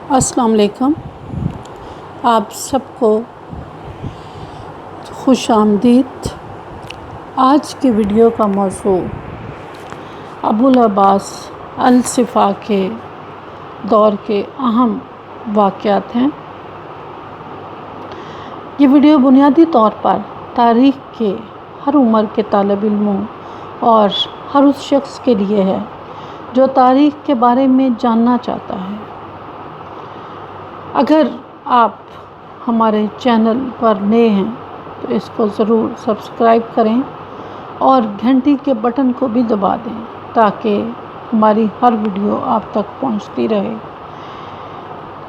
السلام علیکم، آپ سب کو خوش آمدید۔ آج کی ویڈیو کا موضوع ابوالعباس الصفا کے دور کے اہم واقعات ہیں۔ یہ ویڈیو بنیادی طور پر تاریخ کے ہر عمر کے طالب علموں اور ہر اس شخص کے لیے ہے جو تاریخ کے بارے میں جاننا چاہتا ہے۔ اگر آپ ہمارے چینل پر نئے ہیں تو اس کو ضرور سبسکرائب کریں اور گھنٹی کے بٹن کو بھی دبا دیں تاکہ ہماری ہر ویڈیو آپ تک پہنچتی رہے۔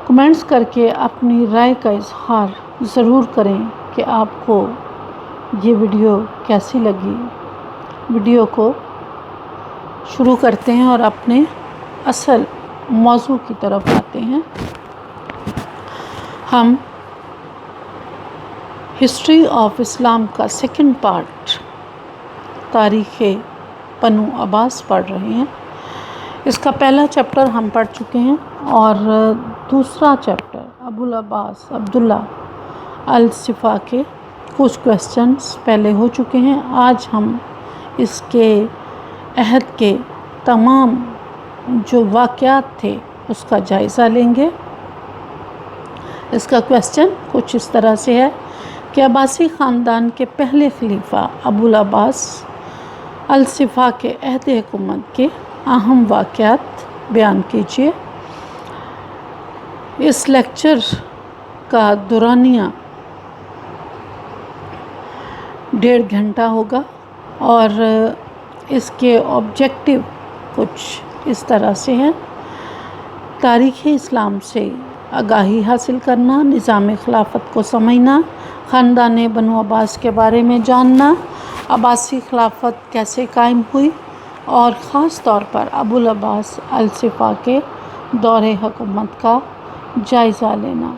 کمنٹس کر کے اپنی رائے کا اظہار ضرور کریں کہ آپ کو یہ ویڈیو کیسی لگی۔ ویڈیو کو شروع کرتے ہیں اور اپنے اصل موضوع کی طرف آتے ہیں۔ ہم ہسٹری آف اسلام کا سیکنڈ پارٹ تاریخ بنو عباس پڑھ رہے ہیں۔ اس کا پہلا چیپٹر ہم پڑھ چکے ہیں اور دوسرا چیپٹر ابوالعباس عبداللہ الصفا کے کچھ کویسچنز پہلے ہو چکے ہیں۔ آج ہم اس کے عہد کے تمام جو واقعات تھے اس کا جائزہ لیں گے۔ اس کا کویسچن کچھ اس طرح سے ہے کہ عباسی خاندان کے پہلے خلیفہ ابوالعباس الصفا کے عہد حکومت کے اہم واقعات بیان کیجیے۔ اس لیکچر کا دورانیہ 1.5 گھنٹہ ہوگا اور اس کے آبجیکٹیو کچھ اس طرح سے ہیں: تاریخ اسلام سے آگاہی حاصل کرنا، نظام خلافت کو سمجھنا، خاندان بنو عباس کے بارے میں جاننا، عباسی خلافت کیسے قائم ہوئی اور خاص طور پر ابوالعباس الصفا کے دور حکومت کا جائزہ لینا۔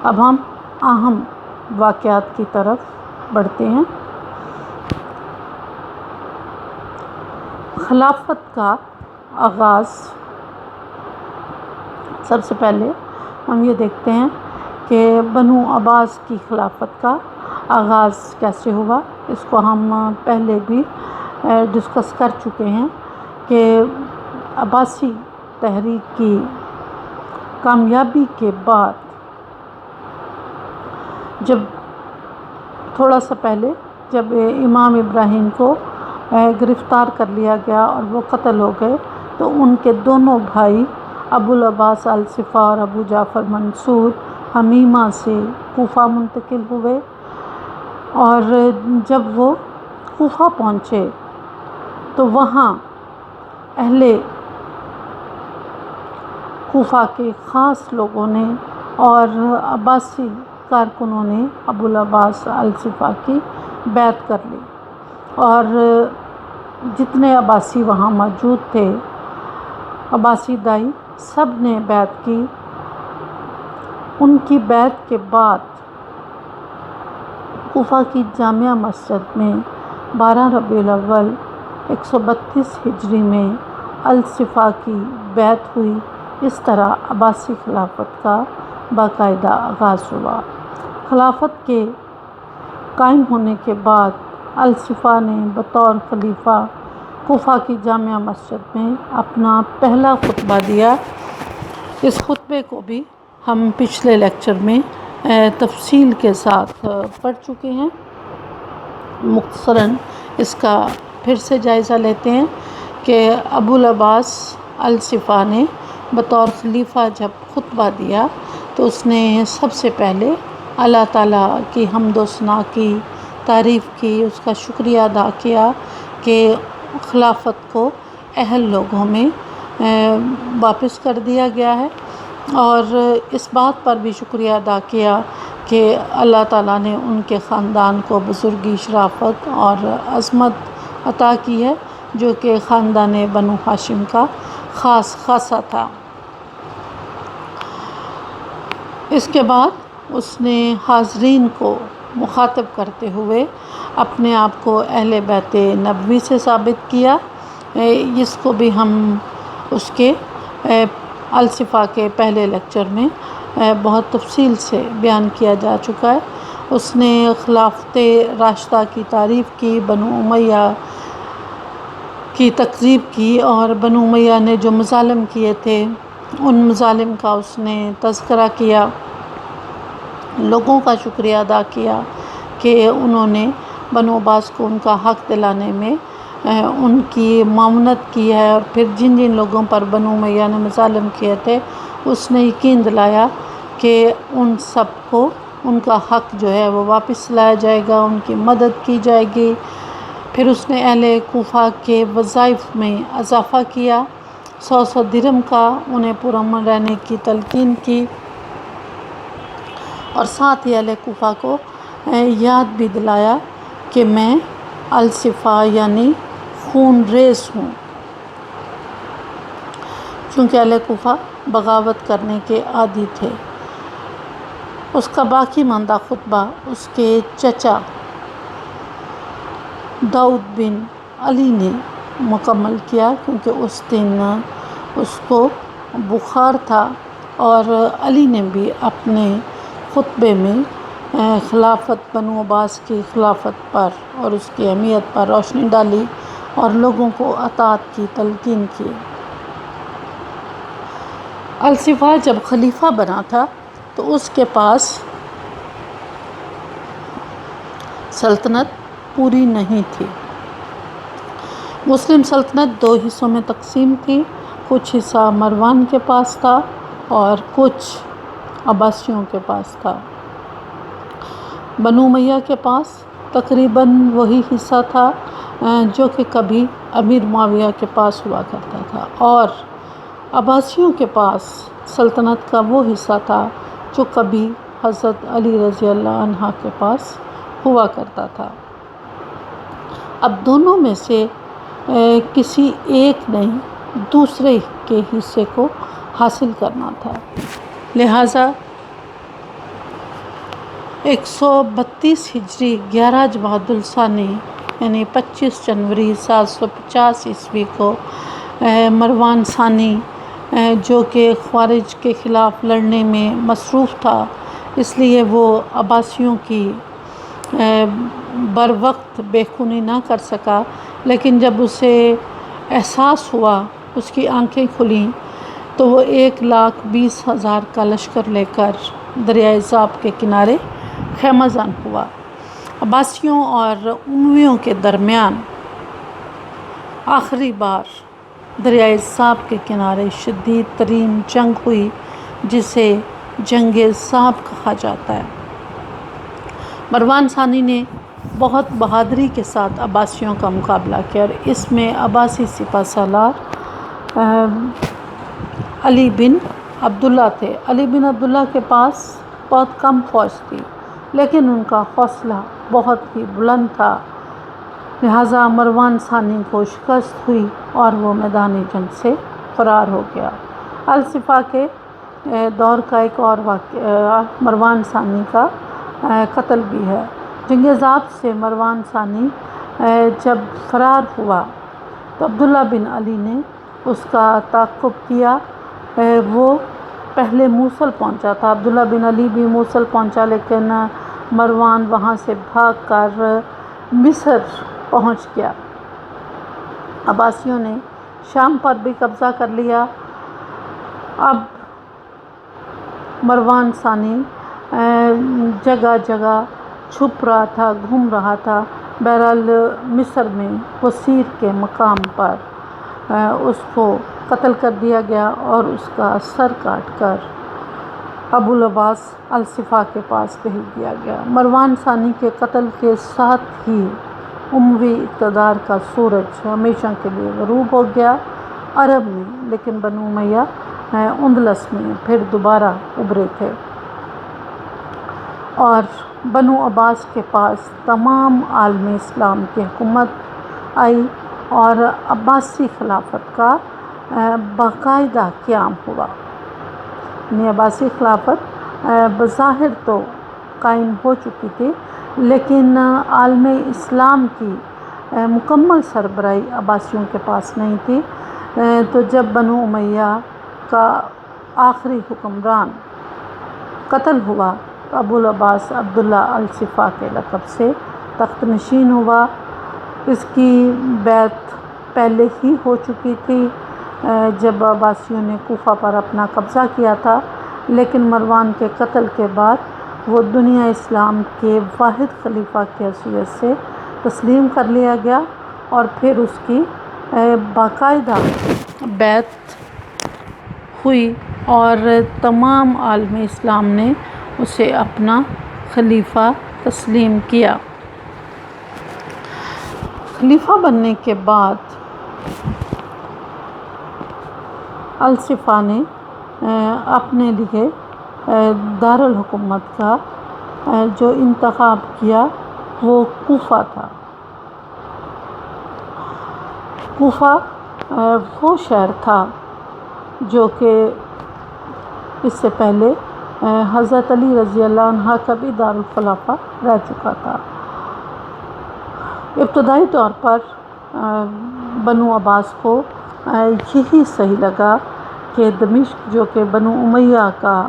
اب ہم اہم واقعات کی طرف بڑھتے ہیں۔ خلافت کا آغاز، سب سے پہلے ہم یہ دیکھتے ہیں کہ بنو عباس کی خلافت کا آغاز کیسے ہوا۔ اس کو ہم پہلے بھی ڈسکس کر چکے ہیں کہ عباسی تحریک کی کامیابی کے بعد جب تھوڑا سا پہلے جب امام ابراہیم کو گرفتار کر لیا گیا اور وہ قتل ہو گئے تو ان کے دونوں بھائی ابوالعباس الصفا اور ابو جعفر منصور حمیمہ سے کوفہ منتقل ہوئے، اور جب وہ کوفہ پہنچے تو وہاں اہل کوفہ کے خاص لوگوں نے اور عباسی کارکنوں نے ابوالعباس الصفا کی بیعت کر لی، اور جتنے عباسی وہاں موجود تھے، عباسی دائی، سب نے بیعت کی۔ ان کی بیعت کے بعد کوفہ کی جامع مسجد میں 12 ربیع الاول 132 ہجری میں الصفا کی بیعت ہوئی۔ اس طرح عباسی خلافت کا باقاعدہ آغاز ہوا۔ خلافت کے قائم ہونے کے بعد الصفا نے بطور خلیفہ کوفہ کی جامع مسجد میں اپنا پہلا خطبہ دیا۔ اس خطبے کو بھی ہم پچھلے لیکچر میں تفصیل کے ساتھ پڑھ چکے ہیں۔ مختصراً اس کا پھر سے جائزہ لیتے ہیں کہ ابوالعباس الصفا نے بطور خلیفہ جب خطبہ دیا تو اس نے سب سے پہلے اللہ تعالیٰ کی حمد و ثنا کی، تعریف کی، اس کا شکریہ ادا کیا کہ خلافت کو اہل لوگوں میں واپس کر دیا گیا ہے، اور اس بات پر بھی شکریہ ادا کیا کہ اللہ تعالیٰ نے ان کے خاندان کو بزرگی، شرافت اور عظمت عطا کی ہے جو کہ خاندان بنو ہاشم کا خاص خاصہ تھا۔ اس کے بعد اس نے حاضرین کو مخاطب کرتے ہوئے اپنے آپ کو اہل بیت نبوی سے ثابت کیا۔ اس کو بھی ہم اس کے الصفا کے پہلے لیکچر میں بہت تفصیل سے بیان کیا جا چکا ہے۔ اس نے خلافت راشدہ کی تعریف کی، بنو امیہ کی تکذیب کی، اور بنو امیہ نے جو مظالم کیے تھے ان مظالم کا اس نے تذکرہ کیا، لوگوں کا شکریہ ادا کیا کہ انہوں نے بنو عباس کو ان کا حق دلانے میں ان کی معاونت کی ہے، اور پھر جن جن لوگوں پر بنو امیہ نے مظالم کیے تھے اس نے یقین دلایا کہ ان سب کو ان کا حق جو ہے وہ واپس لایا جائے گا، ان کی مدد کی جائے گی۔ پھر اس نے اہل کوفہ کے وظائف میں اضافہ کیا، 100 درہم کا انہیں پرامن رہنے کی تلقین کی، اور ساتھ ہی اہل کوفہ کو یاد بھی دلایا کہ میں الصفا یعنی خون ریز ہوں، چونکہ اہل کوفہ بغاوت کرنے کے عادی تھے۔ اس کا باقی ماندہ خطبہ اس کے چچا داؤد بن علی نے مکمل کیا، کیونکہ اس دن اس کو بخار تھا، اور علی نے بھی اپنے خطبے میں خلافت بنو عباس کی خلافت پر اور اس کی اہمیت پر روشنی ڈالی اور لوگوں کو اطاعت کی تلقین کی۔ الصفا جب خلیفہ بنا تھا تو اس کے پاس سلطنت پوری نہیں تھی۔ مسلم سلطنت 2 حصوں میں تقسیم تھی، کچھ حصہ مروان کے پاس تھا اور کچھ عباسیوں کے پاس تھا۔ بنو امیہ کے پاس تقریباً وہی حصہ تھا جو کہ کبھی امیر معاویہ کے پاس ہوا کرتا تھا، اور عباسیوں کے پاس سلطنت کا وہ حصہ تھا جو کبھی حضرت علی رضی اللہ عنہ کے پاس ہوا کرتا تھا۔ اب دونوں میں سے کسی ایک نے دوسرے کے حصے کو حاصل کرنا تھا، لہٰذا 132 ہجری 11 جمادی الثانی یعنی 25 جنوری 750 عیسوی کو مروان ثانی جو کہ خوارج کے خلاف لڑنے میں مصروف تھا، اس لیے وہ عباسیوں کی بروقت بے خونی نہ کر سکا، لیکن جب اسے احساس ہوا، اس کی آنکھیں کھلیں، تو وہ 1,20,000 کا لشکر لے کر دریائے زاب کے کنارے خیمہ زن ہوا۔ عباسیوں اور امویوں کے درمیان آخری بار دریائے زاب کے کنارے شدید ترین جنگ ہوئی، جسے جنگ زاب کہا جاتا ہے۔ مروان ثانی نے بہت بہادری کے ساتھ عباسیوں کا مقابلہ کیا، اور اس میں عباسی سپہ سالار علی بن عبداللہ تھے۔ علی بن عبداللہ کے پاس بہت کم فوج تھی، لیکن ان کا حوصلہ بہت ہی بلند تھا، لہٰذا مروان ثانی کو شکست ہوئی اور وہ میدان جنگ سے فرار ہو گیا۔ الصفا کے دور کا ایک اور واقعہ مروان ثانی کا قتل بھی ہے۔ جنگ زاب سے مروان ثانی جب فرار ہوا تو عبداللہ بن علی نے اس کا تعاقب کیا۔ وہ پہلے موصل پہنچا تھا، عبداللہ بن علی بھی موصل پہنچا، لیکن مروان وہاں سے بھاگ کر مصر پہنچ گیا۔ عباسیوں نے شام پر بھی قبضہ کر لیا۔ اب مروان ثانی جگہ جگہ چھپ رہا تھا، گھوم رہا تھا۔ بہرحال مصر میں وسیر کے مقام پر اس کو قتل کر دیا گیا اور اس کا سر کاٹ کر ابو العباس الصفا کے پاس بھیج دیا گیا۔ مروان ثانی کے قتل کے ساتھ ہی اموی اقتدار کا سورج ہمیشہ کے لیے غروب ہو گیا عرب میں، لیکن بنو امیہ اندلس میں پھر دوبارہ ابھرے تھے، اور بنو عباس کے پاس تمام عالم اسلام کی حکومت آئی اور عباسی خلافت کا باقاعدہ قیام ہوا۔ یعنی عباسی خلافت بظاہر تو قائم ہو چکی تھی، لیکن عالم اسلام کی مکمل سربراہی عباسیوں کے پاس نہیں تھی۔ تو جب بنو امیہ کا آخری حکمران قتل ہوا تو ابو العباس عبداللہ الصفا کے لقب سے تخت نشین ہوا۔ اس کی بیعت پہلے ہی ہو چکی تھی جب عباسیوں نے کوفہ پر اپنا قبضہ کیا تھا، لیکن مروان کے قتل کے بعد وہ دنیا اسلام کے واحد خلیفہ کی حیثیت سے تسلیم کر لیا گیا اور پھر اس کی باقاعدہ بیعت ہوئی اور تمام عالم اسلام نے اسے اپنا خلیفہ تسلیم کیا۔ خلیفہ بننے کے بعد الصفا نے اپنے لیے دارالحکومت کا جو انتخاب کیا وہ کوفہ تھا۔ کوفہ وہ شہر تھا جو کہ اس سے پہلے حضرت علی رضی اللہ عنہ کا بھی دارالخلافہ رہ چکا تھا۔ ابتدائی طور پر بنو عباس کو یہی صحیح لگا کہ دمشق جو کہ بنو امیہ کا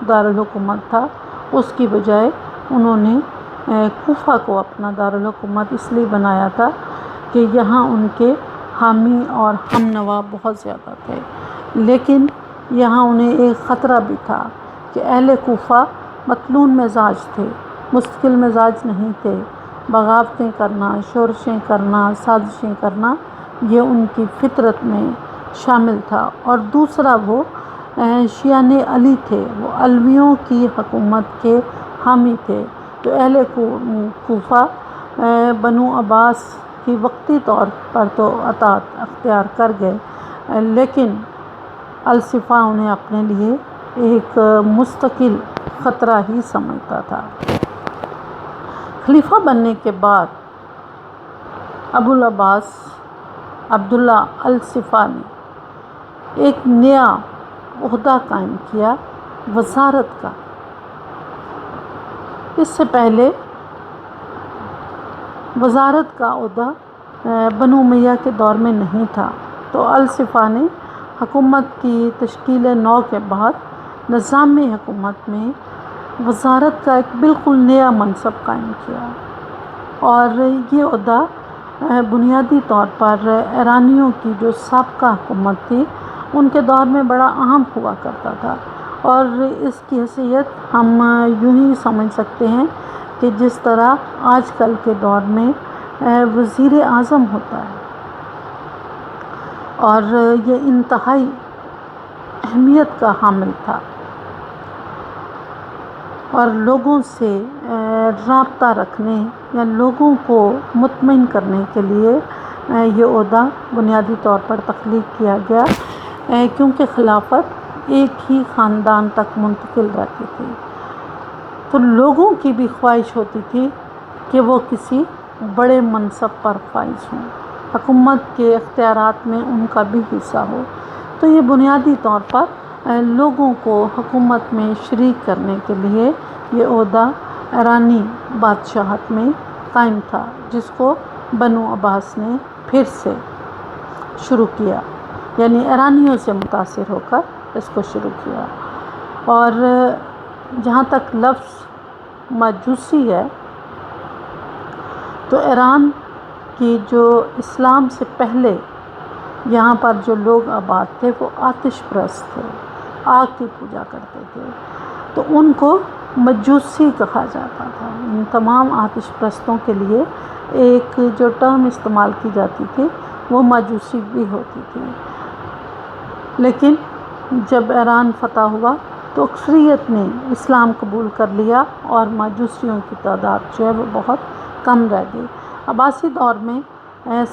دارالحکومت تھا، اس کی بجائے انہوں نے کوفہ کو اپنا دارالحکومت اس لیے بنایا تھا کہ یہاں ان کے حامی اور ہم نوا بہت زیادہ تھے، لیکن یہاں انہیں ایک خطرہ بھی تھا کہ اہل کوفہ مطلون مزاج تھے، مستقل مزاج نہیں تھے۔ بغاوتیں کرنا، شورشیں کرنا، سازشیں کرنا یہ ان کی فطرت میں شامل تھا۔ اور دوسرا وہ شیعان علی تھے، وہ علویوں کی حکومت کے حامی تھے۔ تو اہل کوفہ بنو عباس کی وقتی طور پر تو اطاعت اختیار کر گئے، لیکن الصفا انہیں اپنے لیے ایک مستقل خطرہ ہی سمجھتا تھا۔ خلیفہ بننے کے بعد ابو العباس عبداللہ الصفا نے ایک نیا عہدہ قائم کیا، وزارت کا۔ اس سے پہلے وزارت کا عہدہ بنو امیہ کے دور میں نہیں تھا، تو الصفا نے حکومت کی تشکیل نو کے بعد نظام حکومت میں وزارت کا ایک بالکل نیا منصب قائم کیا، اور یہ عہدہ بنیادی طور پر ایرانیوں کی جو سابقہ حکومت تھی ان کے دور میں بڑا اہم ہوا کرتا تھا، اور اس کی حیثیت ہم یوں ہی سمجھ سکتے ہیں کہ جس طرح آج کل کے دور میں وزیر اعظم ہوتا ہے، اور یہ انتہائی اہمیت کا حامل تھا، اور لوگوں سے رابطہ رکھنے یا لوگوں کو مطمئن کرنے کے لیے یہ عہدہ بنیادی طور پر تخلیق کیا گیا، کیونکہ خلافت ایک ہی خاندان تک منتقل رہتی تھی، تو لوگوں کی بھی خواہش ہوتی تھی کہ وہ کسی بڑے منصب پر فائز ہوں، حکومت کے اختیارات میں ان کا بھی حصہ ہو۔ تو یہ بنیادی طور پر لوگوں کو حکومت میں شریک کرنے کے لیے یہ عہدہ ایرانی بادشاہت میں قائم تھا، جس کو بنو عباس نے پھر سے شروع کیا، یعنی ایرانیوں سے متاثر ہو کر اس کو شروع کیا۔ اور جہاں تک لفظ مجوسی ہے تو ایران کی جو اسلام سے پہلے یہاں پر جو لوگ آباد تھے وہ آتش پرست تھے، آگ کی پوجا کرتے تھے، تو ان کو مجوسی کہا جاتا تھا۔ ان تمام آتش پرستوں کے لیے ایک جو ٹرم استعمال کی جاتی تھی وہ مجوسی بھی ہوتی تھی، لیکن جب ایران فتح ہوا تو اکثریت نے اسلام قبول کر لیا اور مجوسیوں کی تعداد جو ہے وہ بہت کم رہ گئی۔ عباسی دور میں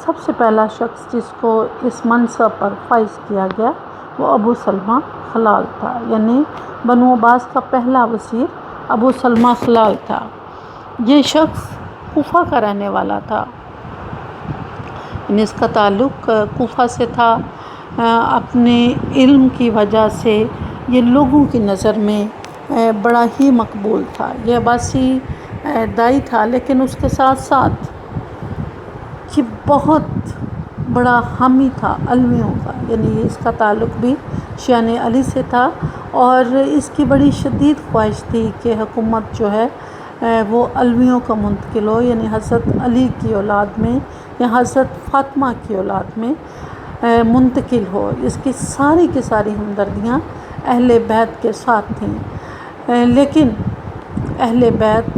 سب سے پہلا شخص جس کو اس منصب پر فائز کیا گیا وہ ابو سلمہ خلال تھا، یعنی بنو عباس کا پہلا وزیر ابو سلمہ خلال تھا۔ یہ شخص کوفہ کا رہنے والا تھا، یعنی اس کا تعلق کوفہ سے تھا۔ اپنے علم کی وجہ سے یہ لوگوں کی نظر میں بڑا ہی مقبول تھا۔ یہ عباسی دائی تھا، لیکن اس کے ساتھ ساتھ یہ بہت بڑا حامی تھا علویوں کا، یعنی اس کا تعلق بھی شیان علی سے تھا، اور اس کی بڑی شدید خواہش تھی کہ حکومت جو ہے وہ علویوں کا منتقل ہو، یعنی حضرت علی کی اولاد میں یا حضرت فاطمہ کی اولاد میں منتقل ہو۔ اس کی ساری ہمدردیاں اہل بیت کے ساتھ تھیں، لیکن اہل بیت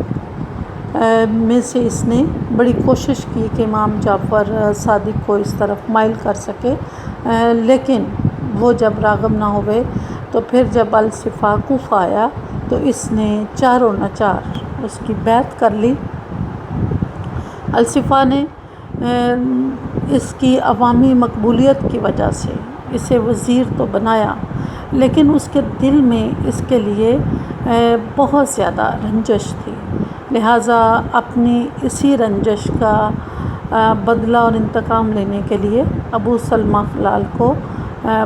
میں سے اس نے بڑی کوشش کی کہ امام جعفر صادق کو اس طرف مائل کر سکے، لیکن وہ جب راغب نہ ہوئے تو پھر جب الصفا کوفہ آیا تو اس نے چاروں ناچار اس کی بیعت کر لی۔ الصفا نے اس کی عوامی مقبولیت کی وجہ سے اسے وزیر تو بنایا، لیکن اس کے دل میں اس کے لیے بہت زیادہ رنجش تھی، لہٰذا اپنی اسی رنجش کا بدلہ اور انتقام لینے کے لیے ابو سلمہ خلال کو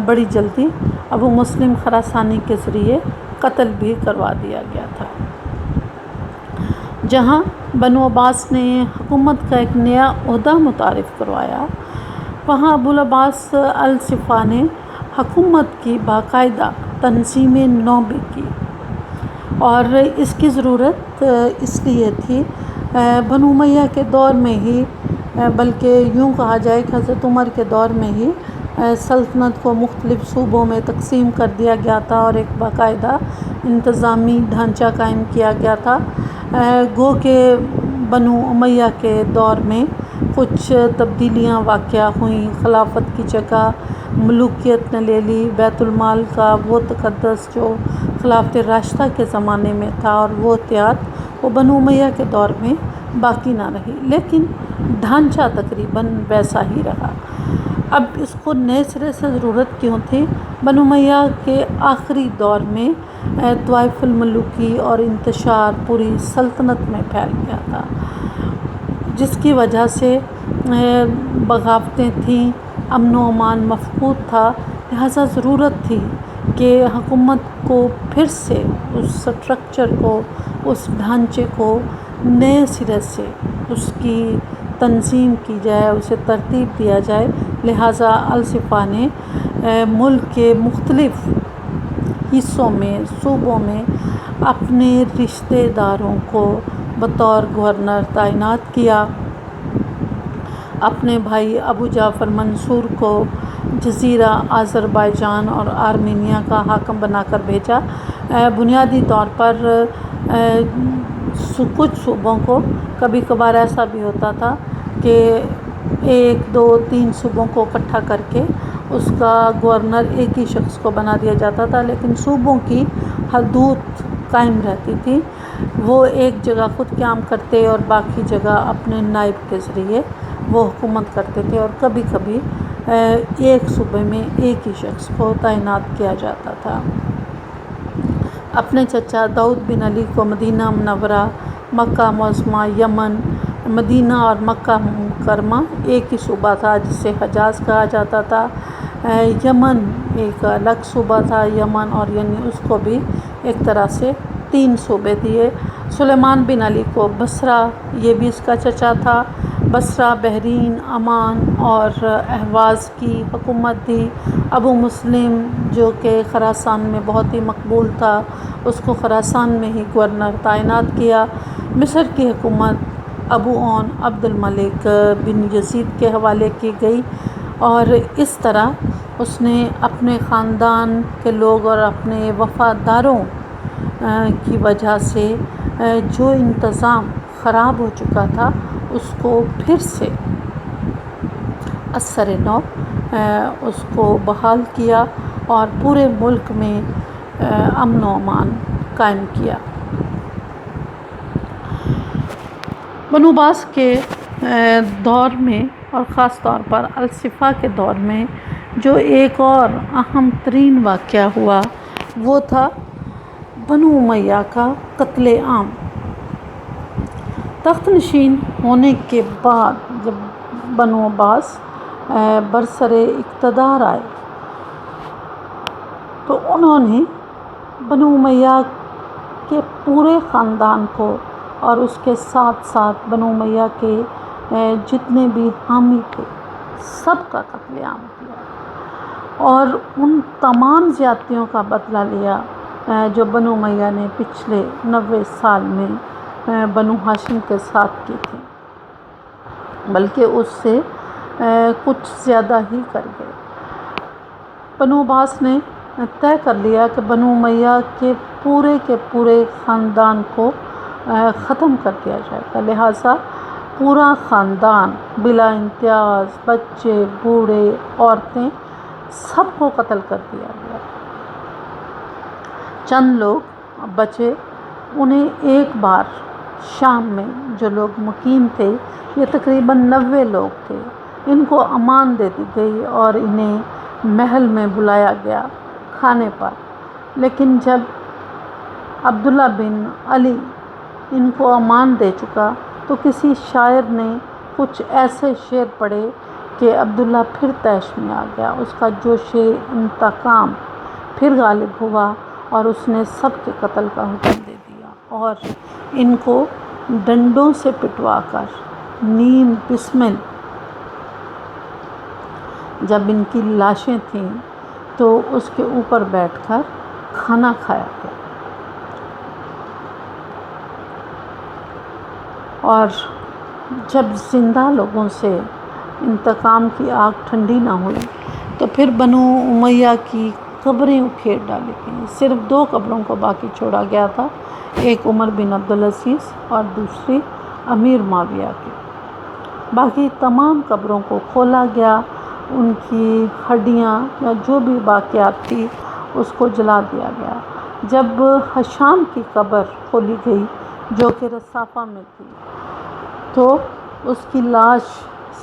بڑی جلدی ابو مسلم خراسانی کے ذریعے قتل بھی کروا دیا گیا تھا۔ جہاں بنو عباس نے حکومت کا ایک نیا عہدہ متعارف کروایا، وہاں ابو العباس الصفا نے حکومت کی باقاعدہ تنظیم نو بھی کی، اور اس کی ضرورت اس لیے تھی بنو امیہ کے دور میں ہی، بلکہ یوں کہا جائے کہ حضرت عمر کے دور میں ہی سلطنت کو مختلف صوبوں میں تقسیم کر دیا گیا تھا اور ایک باقاعدہ انتظامی ڈھانچہ قائم کیا گیا تھا۔ گو کہ بنو امیہ کے دور میں کچھ تبدیلیاں واقع ہوئیں، خلافت کی جگہ ملوکیت نے لے لی، بیت المال کا وہ تقدس جو خلافت راشدہ کے زمانے میں تھا اور وہ احتیاط وہ بنو امیہ کے دور میں باقی نہ رہی، لیکن ڈھانچہ تقریباً ویسا ہی رہا۔ اب اس کو نئے سرے سے ضرورت کیوں تھی؟ بنو امیہ کے آخری دور میں طوائف الملوکی اور انتشار پوری سلطنت میں پھیل گیا تھا، جس کی وجہ سے بغاوتیں تھیں، امن و امان مفقود تھا، لہٰذا ضرورت تھی کہ حکومت کو پھر سے اس سٹرکچر کو، اس ڈھانچے کو نئے سرے سے اس کی تنظیم کی جائے، اسے ترتیب دیا جائے۔ لہٰذا الصفا نے ملک کے مختلف حصوں میں، صوبوں میں اپنے رشتہ داروں کو بطور گورنر تعینات کیا، اپنے بھائی ابو جعفر منصور کو جزیرہ آذربائیجان اور آرمینیا کا حاکم بنا کر بھیجا۔ بنیادی طور پر کچھ صوبوں کو، کبھی کبھار ایسا بھی ہوتا تھا کہ 1 2 3 صوبوں کو اکٹھا کر کے اس کا گورنر ایک ہی شخص کو بنا دیا جاتا تھا، لیکن صوبوں کی حدود قائم رہتی تھی، وہ ایک جگہ خود قیام کرتے اور باقی جگہ اپنے نائب کے ذریعے وہ حکومت کرتے تھے، اور کبھی کبھی ایک صوبے میں ایک ہی شخص کو تعینات کیا جاتا تھا۔ اپنے چچا داؤد بن علی کو مدینہ منورہ، مکہ معظمہ، یمن، مدینہ اور مکہ مکرمہ ایک ہی صوبہ تھا جسے حجاز کہا جاتا تھا۔ یمن ایک الگ صوبہ تھا، یمن، اور یعنی اس کو بھی ایک طرح سے 3 صوبے دیے۔ سلیمان بن علی کو بصرہ، یہ بھی اس کا چچا تھا، بصرہ، بحرین، عمان اور اہواز کی حکومت دی۔ ابو مسلم جو کہ خراسان میں بہت ہی مقبول تھا، اس کو خراسان میں ہی گورنر تعینات کیا۔ مصر کی حکومت ابو عون عبد الملک بن یزید کے حوالے کی گئی، اور اس طرح اس نے اپنے خاندان کے لوگ اور اپنے وفاداروں کی وجہ سے جو انتظام خراب ہو چکا تھا اس کو پھر سے از سر نو اس کو بحال کیا اور پورے ملک میں امن و امان قائم کیا۔ بنو عباس کے دور میں اور خاص طور پر الصفا کے دور میں جو ایک اور اہم ترین واقعہ ہوا وہ تھا بنو امیہ کا قتل عام۔ تخت نشین ہونے کے بعد جب بنو عباس برسر اقتدار آئے تو انہوں نے بنو امیہ کے پورے خاندان کو اور اس کے ساتھ ساتھ بنو امیہ کے جتنے بھی حامی تھے سب کا قتل عام کیا، اور ان تمام زیادتیوں کا بدلہ لیا جو بنو امیہ نے پچھلے 90 سال میں بنو ہاشم کے ساتھ کی تھی، بلکہ اس سے کچھ زیادہ ہی کر گئے۔ بنو عباس نے طے کر لیا کہ بنو امیہ کے پورے خاندان کو ختم کر دیا جائے گا، لہٰذا پورا خاندان بلا امتیاز، بچے، بوڑھے، عورتیں، سب کو قتل کر دیا گیا۔ چند لوگ بچے، انہیں ایک بار شام میں جو لوگ مقیم تھے، یہ تقریباً 90 لوگ تھے، ان کو امان دے دی گئی اور انہیں محل میں بلایا گیا کھانے پر، لیکن جب عبداللہ بن علی ان کو امان دے چکا تو کسی شاعر نے کچھ ایسے شعر پڑھے کہ عبداللہ پھر طیش میں آ گیا، اس کا جوش انتقام پھر غالب ہوا اور اس نے سب کے قتل کا حکم دے دیا اور ان کو ڈنڈوں سے پٹوا کر نیم بسمل جب ان کی لاشیں تھیں تو اس کے اوپر بیٹھ کر کھانا کھایا گیا۔ اور جب زندہ لوگوں سے انتقام کی آگ ٹھنڈی نہ ہوئی تو پھر بنو امیہ کی قبریں اکھیڑ ڈالی گئیں۔ صرف 2 قبروں کو باقی چھوڑا گیا تھا، ایک عمر بن عبدالعزیز اور دوسری امیر معاویہ کی۔ باقی تمام قبروں کو کھولا گیا، ان کی ہڈیاں یا جو بھی باقیات تھی اس کو جلا دیا گیا۔ جب ہشام کی قبر کھولی گئی جو کہ رصافہ میں تھی تو اس کی لاش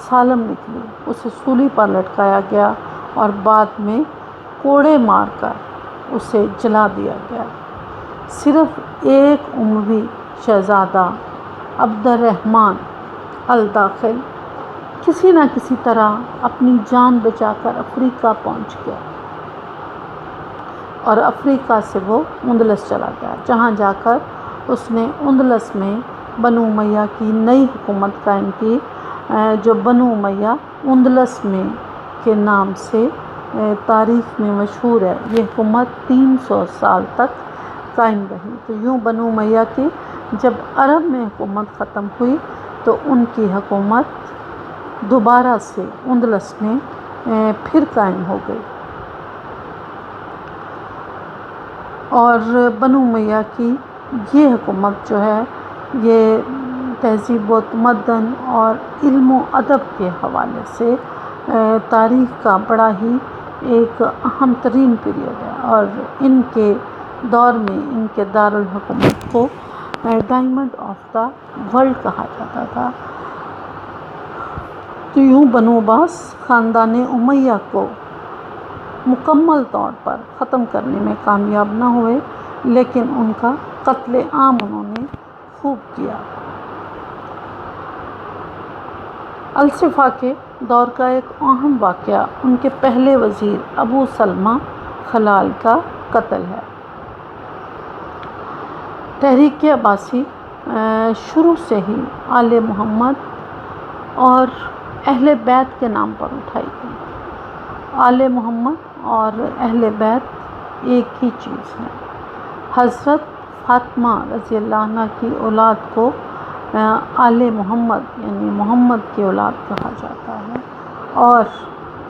سالم نکلی، اسے سولی پر لٹکایا گیا اور بعد میں کوڑے مار کر اسے جلا دیا گیا۔ صرف ایک اموی شہزادہ عبد الرحمن الداخل کسی نہ کسی طرح اپنی جان بچا کر افریقہ پہنچ گیا اور افریقہ سے وہ اندلس چلا گیا، جہاں جا کر اس نے اندلس میں بنو امیہ کی نئی حکومت قائم کی جو بنو امیہ اندلس میں کے نام سے تاریخ میں مشہور ہے۔ یہ حکومت 300 سال تک قائم رہی۔ تو یوں بنو امیہ کی جب عرب میں حکومت ختم ہوئی تو ان کی حکومت دوبارہ سے اندلس میں پھر قائم ہو گئی، اور بنو امیہ کی یہ حکومت جو ہے یہ تہذیب و تمدن اور علم و ادب کے حوالے سے تاریخ کا بڑا ہی ایک اہم ترین پیریڈ ہے، اور ان کے دور میں ان کے دارالحکومت کو ڈائمنڈ آف دا ورلڈ کہا جاتا تھا۔ تو یوں بنو عباس خاندان امیہ کو مکمل طور پر ختم کرنے میں کامیاب نہ ہوئے، لیکن ان کا قتل عام انہوں نے خوب کیا۔ الصفا کے دور کا ایک اہم واقعہ ان کے پہلے وزیر ابو سلمہ خلال کا قتل ہے۔ تحریک عباسی شروع سے ہی آل محمد اور اہل بیت کے نام پر اٹھائی گئی۔ آل محمد اور اہل بیت ایک ہی چیز ہے۔ حضرت فاطمہ رضی اللہ عنہ کی اولاد کو آل محمد یعنی محمد کی اولاد کہا جاتا ہے، اور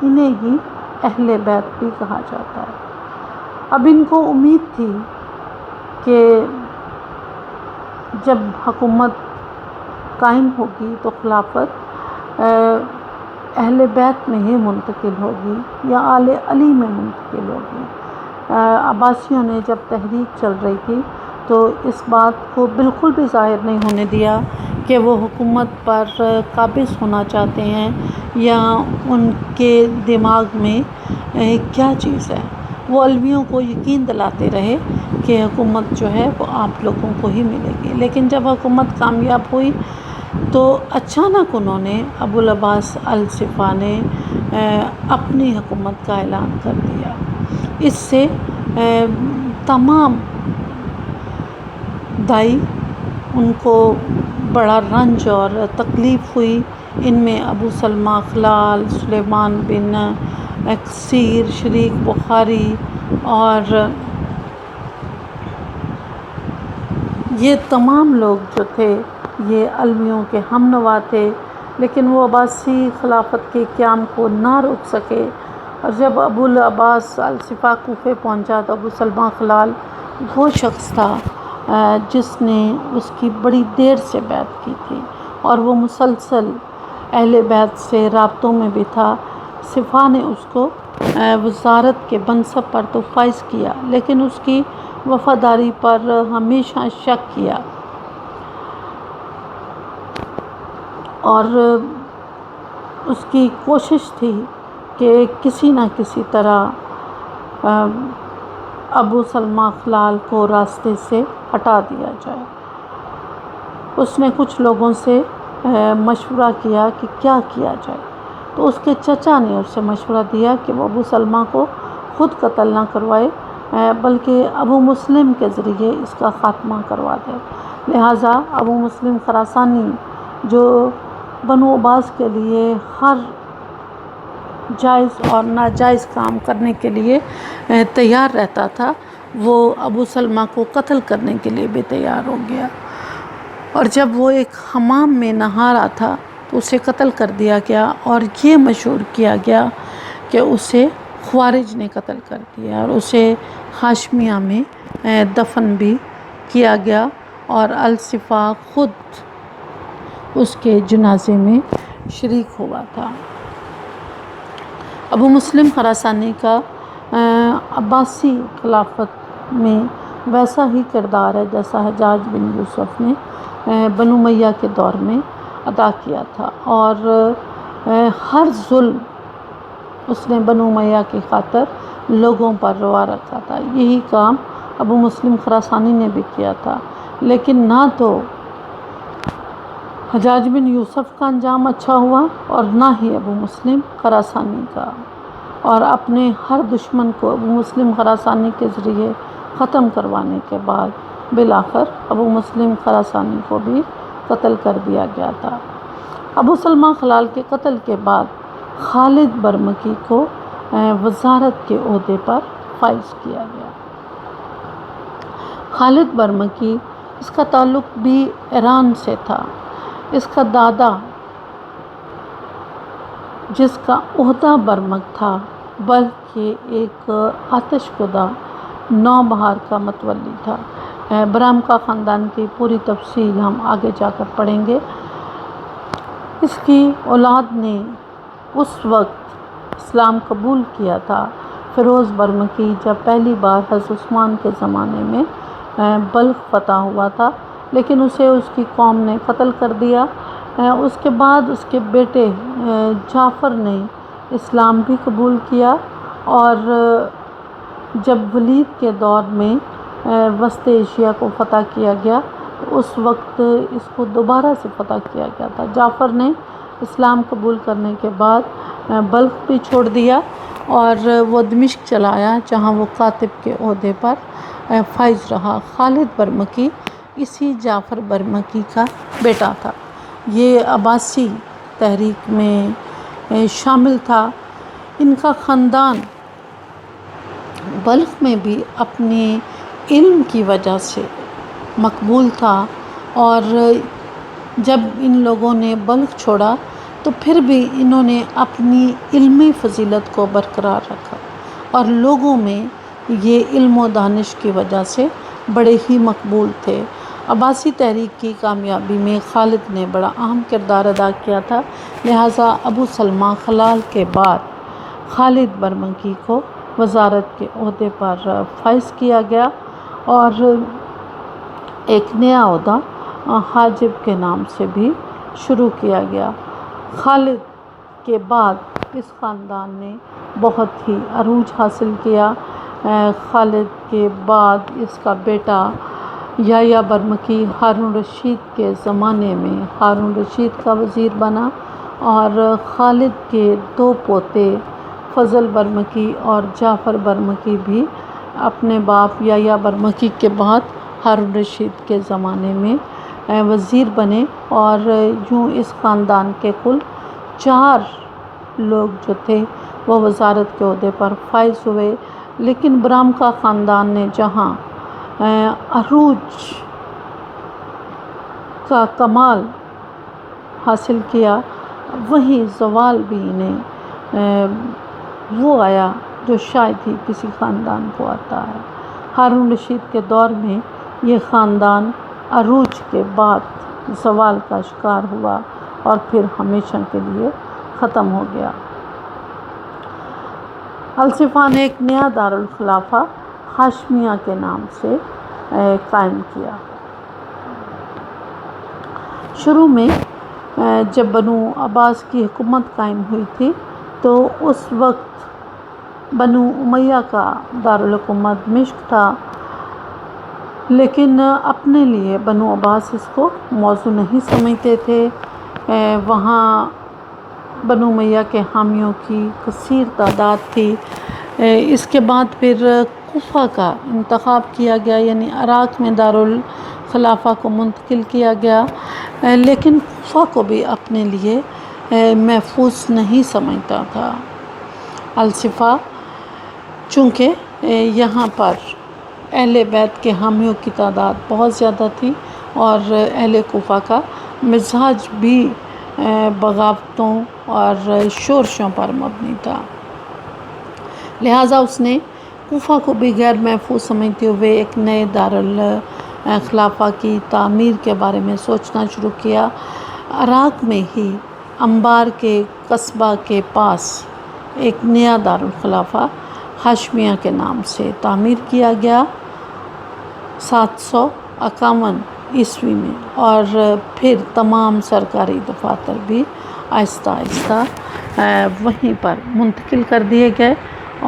انہیں ہی اہل بیت بھی کہا جاتا ہے۔ اب ان کو امید تھی کہ جب حکومت قائم ہوگی تو خلافت اہل بیت میں ہی منتقل ہوگی یا آل علی میں منتقل ہوگی۔ عباسیوں نے جب تحریک چل رہی تھی تو اس بات کو بالکل بھی ظاہر نہیں ہونے دیا کہ وہ حکومت پر قابض ہونا چاہتے ہیں یا ان کے دماغ میں کیا چیز ہے۔ وہ علویوں کو یقین دلاتے رہے کہ حکومت جو ہے وہ آپ لوگوں کو ہی ملے گی، لیکن جب حکومت کامیاب ہوئی تو اچانک انہوں نے ابو العباس الصفا نے اپنی حکومت کا اعلان کر دیا۔ اس سے تمام دائی ان کو بڑا رنج اور تکلیف ہوئی۔ ان میں ابو سلمہ خلال، سلیمان بن کثیر، شریک بخاری اور یہ تمام لوگ جو تھے یہ علویوں کے ہم نوا تھے، لیکن وہ عباسی خلافت کے قیام کو نہ روک سکے، اور جب ابو العباس الصفا کوفے پہنچا تو ابو سلمہ خلال وہ شخص تھا جس نے اس کی بڑی دیر سے بیعت کی تھی، اور وہ مسلسل اہل بیت سے رابطوں میں بھی تھا۔ صفا نے اس کو وزارت کے منصب پر تو فائز کیا، لیکن اس کی وفاداری پر ہمیشہ شک کیا، اور اس کی کوشش تھی کہ کسی نہ کسی طرح ابو سلمہ خلال کو راستے سے ہٹا دیا جائے۔ اس نے کچھ لوگوں سے مشورہ کیا کہ کیا کیا جائے، تو اس کے چچا نے اس سے مشورہ دیا کہ وہ ابو سلمہ کو خود قتل نہ کروائے بلکہ ابو مسلم کے ذریعے اس کا خاتمہ کروا دے۔ لہٰذا ابو مسلم خراسانی جو بنو عباس کے لیے ہر جائز اور ناجائز کام کرنے کے لیے تیار رہتا تھا، وہ ابو سلمہ کو قتل کرنے کے لیے بھی تیار ہو گیا، اور جب وہ ایک حمام میں نہا رہا تھا تو اسے قتل کر دیا گیا، اور یہ مشہور کیا گیا کہ اسے خوارج نے قتل کر دیا، اور اسے ہاشمیہ میں دفن بھی کیا گیا، اور الصفا خود اس کے جنازے میں شریک ہوا تھا۔ ابو مسلم خراسانی کا عباسی خلافت میں ویسا ہی کردار ہے جیسا حجاج بن یوسف نے بنو امیہ کے دور میں ادا کیا تھا، اور ہر ظلم اس نے بنو امیہ کی خاطر لوگوں پر روا رکھا تھا۔ یہی کام ابو مسلم خراسانی نے بھی کیا تھا، لیکن نہ تو حجاج بن یوسف کا انجام اچھا ہوا اور نہ ہی ابو مسلم خراسانی کا، اور اپنے ہر دشمن کو ابو مسلم خراسانی کے ذریعے ختم کروانے کے بعد بالآخر ابو مسلم خراسانی کو بھی قتل کر دیا گیا تھا۔ ابو سلمہ خلال کے قتل کے بعد خالد برمکی کو وزارت کے عہدے پر فائز کیا گیا۔ خالد برمکی، اس کا تعلق بھی ایران سے تھا۔ اس کا دادا جس کا عہدہ برمک تھا، بلکہ ایک آتش کدہ نوبہار کا متولی تھا۔ برامکا خاندان کی پوری تفصیل ہم آگے جا کر پڑھیں گے۔ اس کی اولاد نے اس وقت اسلام قبول کیا تھا۔ فیروز برمکی جب پہلی بار حضرت عثمان کے زمانے میں بلخ فتح ہوا تھا، لیکن اسے اس کی قوم نے قتل کر دیا۔ اس کے بعد اس کے بیٹے جعفر نے اسلام بھی قبول کیا، اور جب ولید کے دور میں وسط ایشیا کو فتح کیا گیا تو اس وقت اس کو دوبارہ سے فتح کیا گیا تھا۔ جعفر نے اسلام قبول کرنے کے بعد بلخ بھی چھوڑ دیا اور وہ دمشق چلا آیا، جہاں وہ کاتب کے عہدے پر فائز رہا۔ خالد برمکی اسی جعفر برمکی کا بیٹا تھا۔ یہ عباسی تحریک میں شامل تھا۔ ان کا خاندان بلخ میں بھی اپنے علم کی وجہ سے مقبول تھا، اور جب ان لوگوں نے بلخ چھوڑا تو پھر بھی انہوں نے اپنی علمی فضیلت کو برقرار رکھا، اور لوگوں میں یہ علم و دانش کی وجہ سے بڑے ہی مقبول تھے۔ عباسی تحریک کی کامیابی میں خالد نے بڑا اہم کردار ادا کیا تھا، لہٰذا ابو سلمہ خلال کے بعد خالد برمکی کو وزارت کے عہدے پر فائز کیا گیا، اور ایک نیا عہدہ حاجب کے نام سے بھی شروع کیا گیا۔ خالد کے بعد اس خاندان نے بہت ہی عروج حاصل کیا۔ خالد کے بعد اس کا بیٹا یحییٰ برمکی ہارون رشید کے زمانے میں ہارون رشید کا وزیر بنا، اور خالد کے دو پوتے فضل برمکی اور جعفر برمکی بھی اپنے باپ یحییٰ برمکی کے بعد ہارون رشید کے زمانے میں وزیر بنے، اور یوں اس خاندان کے کل 4 لوگ جو تھے وہ وزارت کے عہدے پر فائز ہوئے، لیکن برامکا خاندان نے جہاں عروج کا کمال حاصل کیا، وہیں زوال بھی انہیں وہ آیا جو شاید ہی کسی خاندان کو آتا ہے۔ ہارون رشید کے دور میں یہ خاندان عروج کے بعد زوال کا شکار ہوا اور پھر ہمیشہ کے لیے ختم ہو گیا۔ الصفا نے ایک نیا دارالخلافہ ہاشمیہ کے نام سے قائم کیا۔ شروع میں جب بنو عباس کی حکومت قائم ہوئی تھی تو اس وقت بنو امیہ کا دارالحکومت دمشق تھا، لیکن اپنے لیے بنو عباس اس کو موزوں نہیں سمجھتے تھے۔ وہاں بنو امیہ کے حامیوں کی کثیر تعداد تھی۔ اس کے بعد پھر کوفہ کا انتخاب کیا گیا، یعنی عراق میں دارالخلافہ کو منتقل کیا گیا، لیکن کوفہ کو بھی اپنے لیے محفوظ نہیں سمجھتا تھا الصفا، چونکہ یہاں پر اہل بیت کے حامیوں کی تعداد بہت زیادہ تھی اور اہل کوفہ کا مزاج بھی بغاوتوں اور شورشوں پر مبنی تھا، لہٰذا اس نے کوفہ کو بھی غیر محفوظ سمجھتے ہوئے ایک نئے دارالخلافہ کی تعمیر کے بارے میں سوچنا شروع کیا۔ عراق میں ہی انبار کے قصبہ کے پاس ایک نیا دارالخلافہ ہاشمیہ کے نام سے تعمیر کیا گیا 751 عیسوی میں، اور پھر تمام سرکاری دفاتر بھی آہستہ آہستہ وہیں پر منتقل کر دیے گئے،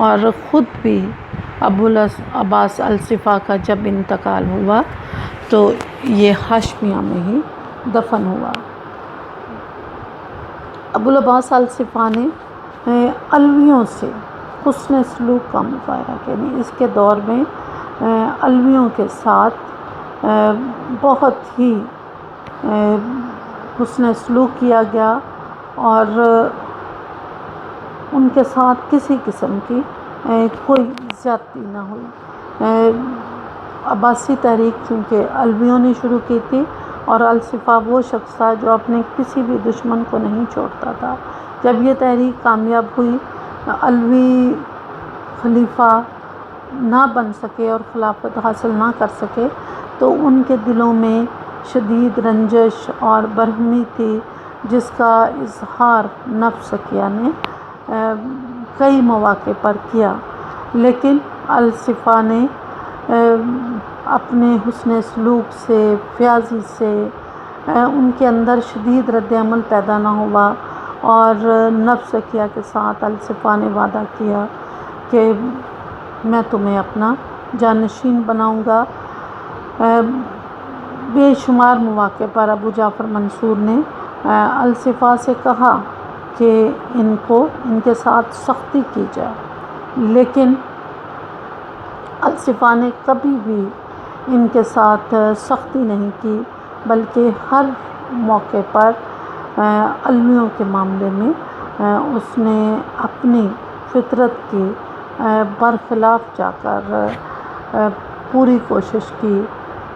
اور خود بھی ابو العباس الصفا کا جب انتقال ہوا تو یہ ہاشمیہ میں ہی دفن ہوا۔ ابو العباس الصفا نے علویوں سے حسن سلوک کا مظاہرہ کیا، یعنی اس کے دور میں علویوں کے ساتھ بہت ہی حسن سلوک کیا گیا اور ان کے ساتھ کسی قسم کی کوئی زیادتی نہ ہوئی۔ عباسی تحریک چونکہ علویوں نے شروع کی تھی، اور الصفا وہ شخص تھا جو اپنے کسی بھی دشمن کو نہیں چھوڑتا تھا۔ جب یہ تحریک کامیاب ہوئی، علوی خلیفہ نہ بن سکے اور خلافت حاصل نہ کر سکے، تو ان کے دلوں میں شدید رنجش اور برہمی تھی، جس کا اظہار نفس سکیہ نے کئی مواقع پر کیا، لیکن الصفا نے اپنے حسن سلوک سے، فیاضی سے ان کے اندر شدید رد عمل پیدا نہ ہوا، اور نفس سکیہ کے ساتھ الصفا نے وعدہ کیا کہ میں تمہیں اپنا جانشین بناؤں گا۔ بے شمار مواقع پر ابو جعفر منصور نے الصفا سے کہا کہ ان کے ساتھ سختی کی جائے، لیکن الصفا نے کبھی بھی ان کے ساتھ سختی نہیں کی، بلکہ ہر موقع پر علویوں کے معاملے میں اس نے اپنی فطرت کی برخلاف جا کر پوری کوشش کی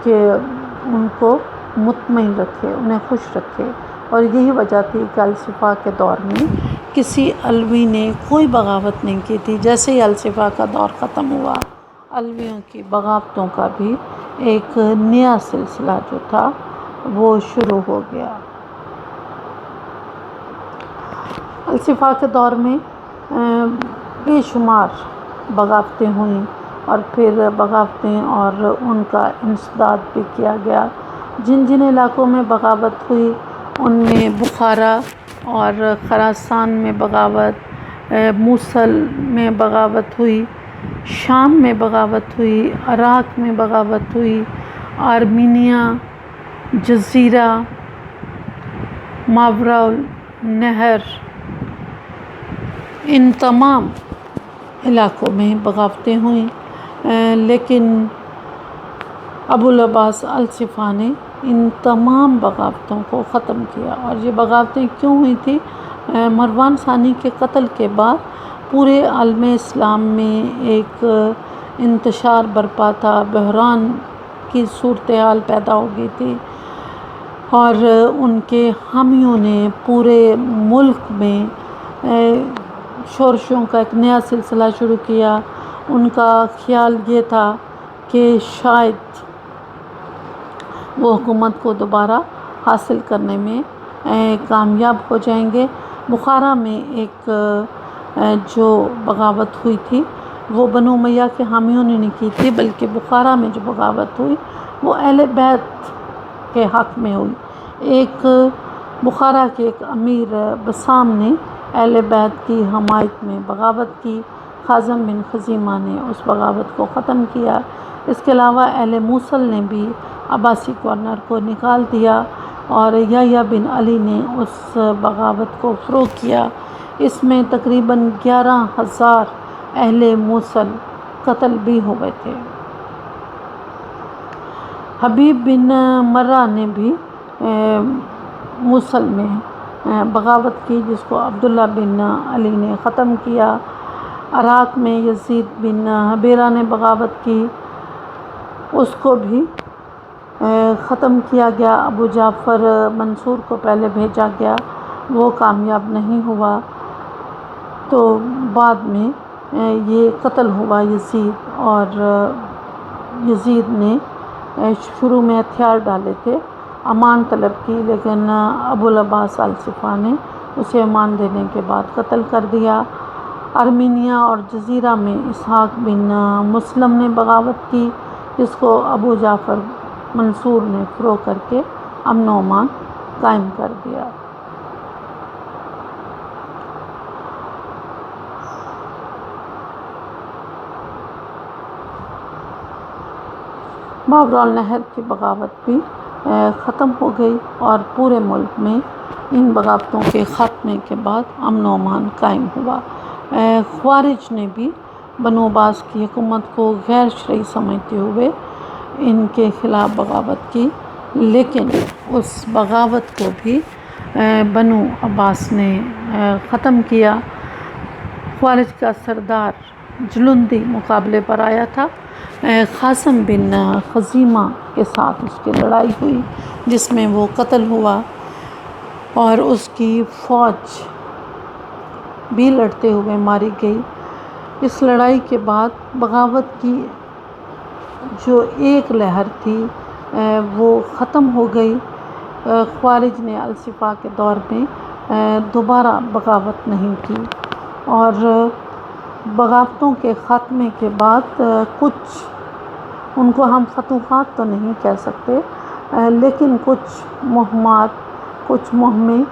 کہ ان کو مطمئن رکھے، انہیں خوش رکھے، اور یہی وجہ تھی کہ الصفا کے دور میں کسی علوی نے کوئی بغاوت نہیں کی تھی۔ جیسے ہی الصفا کا دور ختم ہوا، علویوں کی بغاوتوں کا بھی ایک نیا سلسلہ جو تھا وہ شروع ہو گیا۔ الصفا کے دور میں بے شمار بغاوتیں ہوئیں، اور پھر بغاوتیں اور ان کا انسداد بھی کیا گیا۔ جن علاقوں میں بغاوت ہوئی ان میں بخارا اور خراسان میں بغاوت، موصل میں بغاوت ہوئی، شام میں بغاوت ہوئی، عراق میں بغاوت ہوئی، آرمینیا، جزیرہ، ماوراء النہر، ان تمام علاقوں میں بغاوتیں ہوئیں، لیکن ابو العباس الصفا نے ان تمام بغاوتوں کو ختم کیا۔ اور یہ بغاوتیں کیوں ہوئی تھی؟ مروان ثانی کے قتل کے بعد پورے عالم اسلام میں ایک انتشار برپا تھا، بحران کی صورتحال پیدا ہو گئی تھی، اور ان کے حامیوں نے پورے ملک میں شورشوں کا ایک نیا سلسلہ شروع کیا۔ ان کا خیال یہ تھا کہ شاید وہ حکومت کو دوبارہ حاصل کرنے میں کامیاب ہو جائیں گے۔ بخارا میں ایک جو بغاوت ہوئی تھی وہ بنو امیہ کے حامیوں نے نہیں کی تھی، بلکہ بخارا میں جو بغاوت ہوئی وہ اہل بیت کے حق میں ہوئی۔ ایک بخارا کے ایک امیر بسام نے اہل بیت کی حمایت میں بغاوت کی۔ خازم بن خزیمہ نے اس بغاوت کو ختم کیا۔ اس کے علاوہ اہل موصل نے بھی عباسی گورنر کو نکال دیا، اور یحییٰ بن علی نے اس بغاوت کو فروغ کیا۔ اس میں تقریباً 11,000 اہل موصل قتل بھی ہو گئے تھے۔ حبیب بن مرہ نے بھی موصل میں بغاوت کی، جس کو عبداللہ بن علی نے ختم کیا۔ عراق میں یزید بن حبیرہ نے بغاوت کی، اس کو بھی ختم کیا گیا۔ ابو جعفر منصور کو پہلے بھیجا گیا، وہ کامیاب نہیں ہوا، تو بعد میں یہ قتل ہوا یزید، اور یزید نے شروع میں ہتھیار ڈالے تھے، امان طلب کی، لیکن ابو العباس الصفا نے اسے امان دینے کے بعد قتل کر دیا۔ ارمینیا اور جزیرہ میں اسحاق بن مسلم نے بغاوت کی، جس کو ابو جعفر منصور نے فروغ کر کے امن و امان قائم کر دیا۔ بابر النہر کی بغاوت بھی ختم ہو گئی، اور پورے ملک میں ان بغاوتوں کے خاتمے کے بعد امن و امان قائم ہوا۔ خوارج نے بھی بنو عباس کی حکومت کو غیر شرعی سمجھتے ہوئے ان کے خلاف بغاوت کی، لیکن اس بغاوت کو بھی بنو عباس نے ختم کیا۔ خوارج کا سردار جلندی مقابلے پر آیا تھا، خازم بن خزیمہ کے ساتھ اس کی لڑائی ہوئی، جس میں وہ قتل ہوا، اور اس کی فوج بھی لڑتے ہوئے ماری گئی۔ اس لڑائی کے بعد بغاوت کی جو ایک لہر تھی وہ ختم ہو گئی۔ خوارج نے الصفا کے دور میں دوبارہ بغاوت نہیں کی، اور بغاوتوں کے خاتمے کے بعد کچھ، ان کو ہم فتوحات تو نہیں کہہ سکتے، لیکن کچھ مہمات، کچھ مہمیں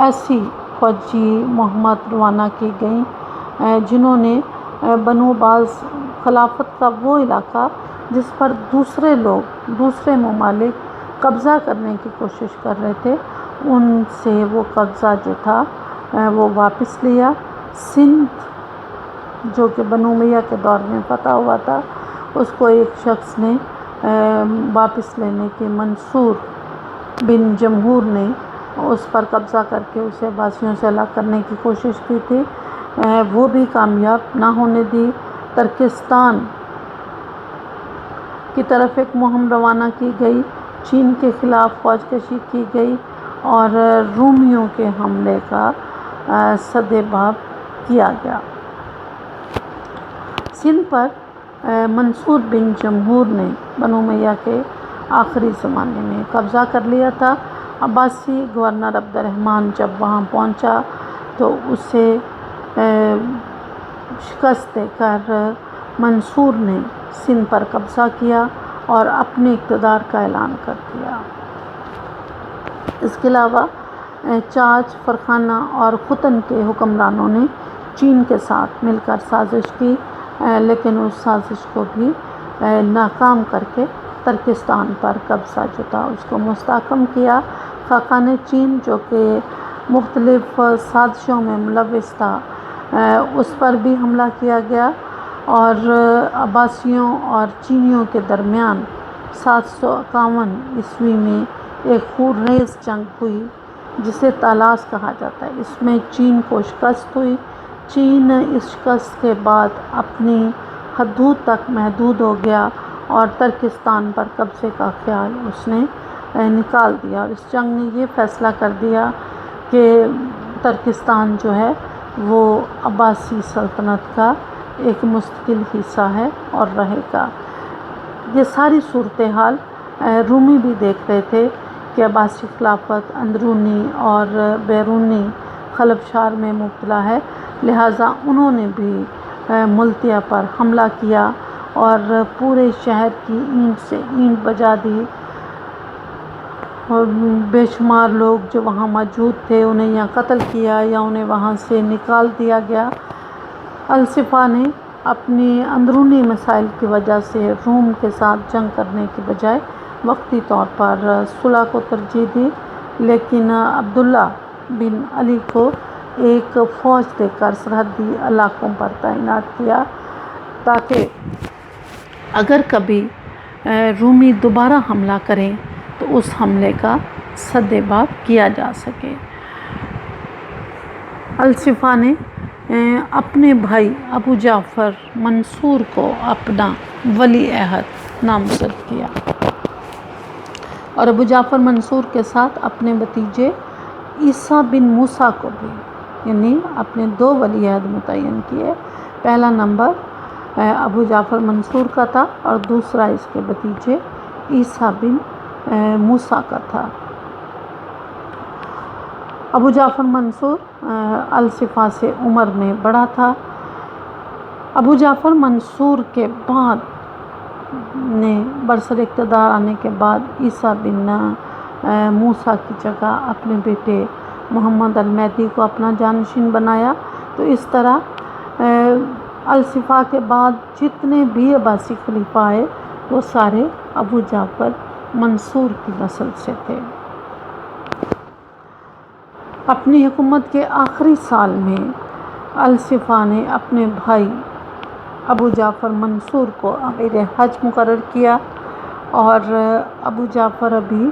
ایسی فوجی مہمات روانہ کی گئیں جنہوں نے بنو عباس خلافت کا وہ علاقہ جس پر دوسرے لوگ، دوسرے ممالک قبضہ کرنے کی کوشش کر رہے تھے، ان سے وہ قبضہ جو تھا وہ واپس لیا۔ سندھ جو کہ بنو امیہ کے دور میں فتح ہوا تھا، اس کو ایک شخص نے واپس لینے کی، منصور بن جمہور نے اس پر قبضہ کر کے اسے عباسیوں سے الگ کرنے کی کوشش کی تھی، وہ بھی کامیاب نہ ہونے دی۔ ترکستان کی طرف ایک مہم روانہ کی گئی، چین کے خلاف فوج کشی کی گئی، اور رومیوں کے حملے کا سدباب کیا گیا۔ سندھ پر منصور بن جمہور نے بنو امیہ کے آخری زمانے میں قبضہ کر لیا تھا۔ عباسی گورنر عبد الرحمن جب وہاں پہنچا تو اسے شکست دے کر منصور نے سندھ پر قبضہ کیا اور اپنے اقتدار کا اعلان کر دیا۔ اس کے علاوہ چاچ، فرخانہ اور ختن کے حکمرانوں نے چین کے ساتھ مل کر سازش کی، لیکن اس سازش کو بھی ناکام کر کے ترکستان پر قبضہ جو تھا اس کو مستحکم کیا۔ خاقان چین جو کہ مختلف سازشوں میں ملوث تھا، اس پر بھی حملہ کیا گیا، اور عباسیوں اور چینیوں کے درمیان 751 عیسوی میں ایک خونریز جنگ ہوئی جسے تالاس کہا جاتا ہے۔ اس میں چین کو شکست ہوئی، چین اس شکست کے بعد اپنی حدود تک محدود ہو گیا اور ترکستان پر قبضے کا خیال اس نے نکال دیا، اور اس جنگ نے یہ فیصلہ کر دیا کہ ترکستان جو ہے وہ عباسی سلطنت کا ایک مستقل حصہ ہے اور رہے گا۔ یہ ساری صورتحال رومی بھی دیکھ رہے تھے کہ عباسی خلافت اندرونی اور بیرونی خلفشار میں مبتلا ہے، لہٰذا انہوں نے بھی ملتیا پر حملہ کیا اور پورے شہر کی اینٹ سے اینٹ بجا دی، اور بے شمار لوگ جو وہاں موجود تھے انہیں یا قتل کیا یا انہیں وہاں سے نکال دیا گیا۔ الصفا نے اپنی اندرونی مسائل کی وجہ سے روم کے ساتھ جنگ کرنے کے بجائے وقتی طور پر صلح کو ترجیح دی، لیکن عبداللہ بن علی کو ایک فوج دے کر سرحدی علاقوں پر تعینات کیا تاکہ اگر کبھی رومی دوبارہ حملہ کریں تو اس حملے کا سدباب کیا جا سکے۔ الصفا نے اپنے بھائی ابو جعفر منصور کو اپنا ولی عہد نامزد کیا اور ابو جعفر منصور کے ساتھ اپنے بھتیجے عیسیٰ بن موسیٰ کو بھی، یعنی اپنے 2 ولی عہد متعین کیے۔ پہلا نمبر ابو جعفر منصور کا تھا اور دوسرا اس کے بھتیجے عیسیٰ بن موسیٰ کا تھا۔ ابو جعفر منصور الصفا سے عمر میں بڑا تھا۔ ابو جعفر منصور کے بعد نے برسر اقتدار آنے کے بعد عیسیٰ بن موسیٰ کی جگہ اپنے بیٹے محمد المہدی کو اپنا جانشین بنایا۔ تو اس طرح الصفا کے بعد جتنے بھی عباسی خلیفہ آئے وہ سارے ابو جعفر منصور کی نسل سے تھے۔ اپنی حکومت کے آخری سال میں الصفا نے اپنے بھائی ابو جعفر منصور کو امیر حج مقرر کیا، اور ابو جعفر ابھی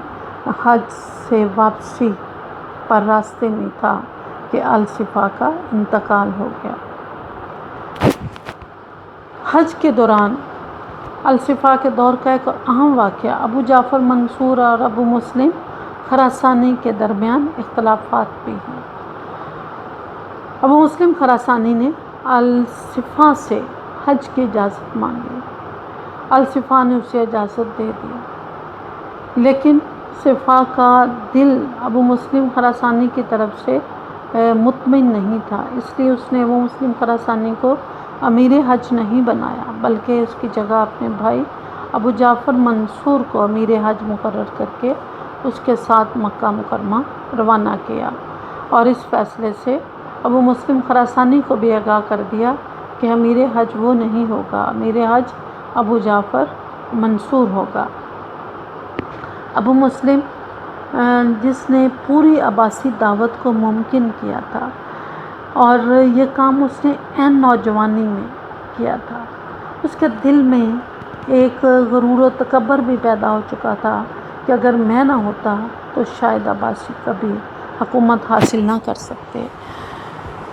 حج سے واپسی پر راستے میں تھا کہ الصفا کا انتقال ہو گیا۔ حج کے دوران الصفا کے دور کا ایک اہم واقعہ ابو جعفر منصور اور ابو مسلم خراسانی کے درمیان اختلافات بھی ہیں۔ ابو مسلم خراسانی نے الصفا سے حج کی اجازت مانگی، الصفا نے اسے اجازت دے دی، لیکن صفا کا دل ابو مسلم خراسانی کی طرف سے مطمئن نہیں تھا، اس لیے اس نے ابو مسلم خراسانی کو امیر حج نہیں بنایا، بلکہ اس کی جگہ اپنے بھائی ابو جعفر منصور کو امیر حج مقرر کر کے اس کے ساتھ مکہ مکرمہ روانہ کیا، اور اس فیصلے سے ابو مسلم خراسانی کو بھی آگاہ کر دیا کہ امیر حج وہ نہیں ہوگا، امیر حج ابو جعفر منصور ہوگا۔ ابو مسلم جس نے پوری عباسی دعوت کو ممکن کیا تھا، اور یہ کام اس نے عین نوجوانی میں کیا تھا، اس کے دل میں ایک غرور و تکبر بھی پیدا ہو چکا تھا کہ اگر میں نہ ہوتا تو شاید عباسی کبھی حکومت حاصل نہ کر سکتے۔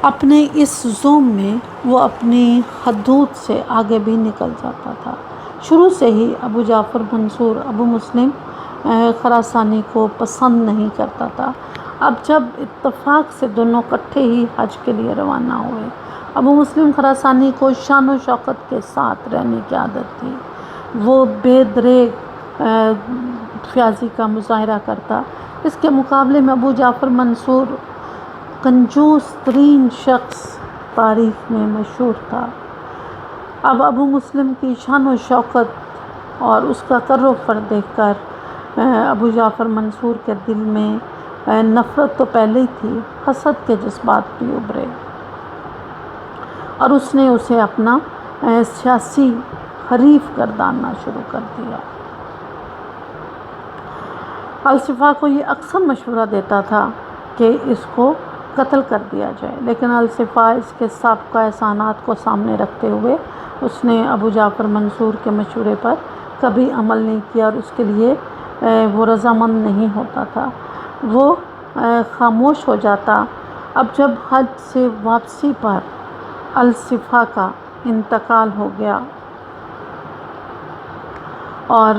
اپنے اس زوم میں وہ اپنی حدود سے آگے بھی نکل جاتا تھا۔ شروع سے ہی ابو جعفر منصور ابو مسلم خراسانی کو پسند نہیں کرتا تھا۔ اب جب اتفاق سے دونوں اکٹھے ہی حج کے لیے روانہ ہوئے، ابو مسلم خراسانی کو شان و شوکت کے ساتھ رہنے کی عادت تھی، وہ بے دریغ فیاضی کا مظاہرہ کرتا۔ اس کے مقابلے میں ابو جعفر منصور کنجوس ترین شخص تاریخ میں مشہور تھا۔ اب ابو مسلم کی شان و شوکت اور اس کا کر و فر دیکھ کر ابو جعفر منصور کے دل میں نفرت تو پہلے ہی تھی، حسد کے جذبات بھی ابھرے، اور اس نے اسے اپنا سیاسی حریف گرداننا شروع کر دیا۔ الصفا کو یہ اکثر مشورہ دیتا تھا کہ اس کو قتل کر دیا جائے، لیکن الصفا اس کے سابقہ احسانات کو سامنے رکھتے ہوئے اس نے ابو جعفر منصور کے مشورے پر کبھی عمل نہیں کیا، اور اس کے لیے وہ رضامند نہیں ہوتا تھا، وہ خاموش ہو جاتا۔ اب جب حج سے واپسی پر الصفا کا انتقال ہو گیا اور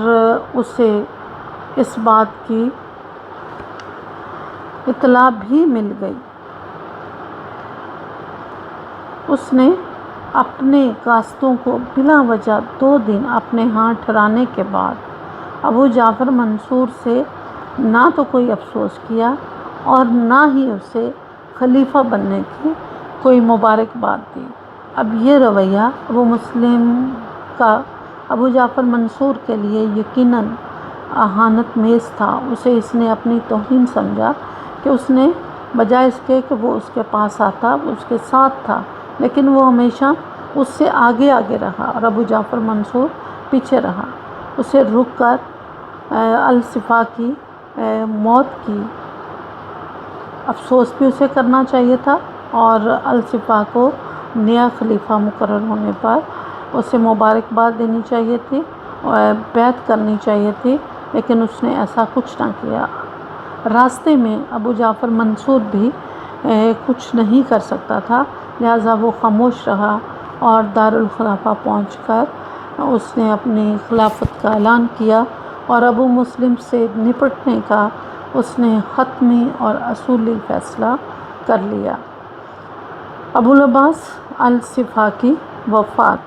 اسے اس بات کی اطلاع بھی مل گئی۔ اس نے اپنے قاصدوں کو بلا وجہ 2 دن اپنے ہاں ٹھہرانے کے بعد ابو جعفر منصور سے نہ تو کوئی افسوس کیا اور نہ ہی اسے خلیفہ بننے کی کوئی مبارکباد دی۔ اب یہ رویہ ابو مسلم کا ابو جعفر منصور کے لیے یقیناً اہانت میز تھا۔ اسے اس نے اپنی توہین سمجھا کہ اس نے بجائے اس کے کہ وہ اس کے پاس آتا وہ اس کے ساتھ تھا، لیکن وہ ہمیشہ اس سے آگے آگے رہا اور ابو جعفر منصور پیچھے رہا۔ اسے رک کر الصفا کی موت کی افسوس بھی اسے کرنا چاہیے تھا اور الصفا کو نیا خلیفہ مقرر ہونے پر اسے مبارکباد دینی چاہیے تھی اور بیعت کرنی چاہیے تھی، لیکن اس نے ایسا کچھ نہ کیا۔ راستے میں ابو جعفر منصور بھی کچھ نہیں کر سکتا تھا، لہٰذا وہ خاموش رہا اور دارالخلافہ پہنچ کر اس نے اپنی خلافت کا اعلان کیا اور ابو مسلم سے نپٹنے کا اس نے حتمی اور اصولی فیصلہ کر لیا۔ ابو العباس الصفا کی وفات۔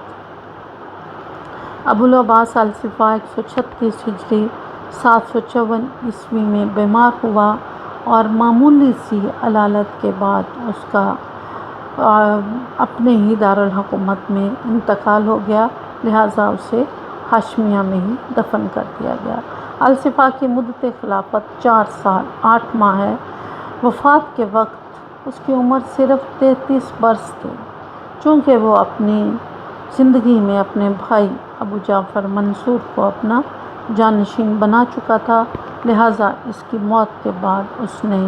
ابو العباس الصفا 136 ہجری 754 عیسوی میں بیمار ہوا اور معمولی سی علالت کے بعد اس کا اپنے ہی دارالحکومت میں انتقال ہو گیا، لہٰذا اسے ہاشمیہ میں ہی دفن کر دیا گیا۔ الصفا کی مدت خلافت 4 سال 8 ماہ ہے۔ وفات کے وقت اس کی عمر صرف 33 برس تھی۔ چونکہ وہ اپنی زندگی میں اپنے بھائی ابو جعفر منصور کو اپنا جانشین بنا چکا تھا، لہٰذا اس کی موت کے بعد اس نے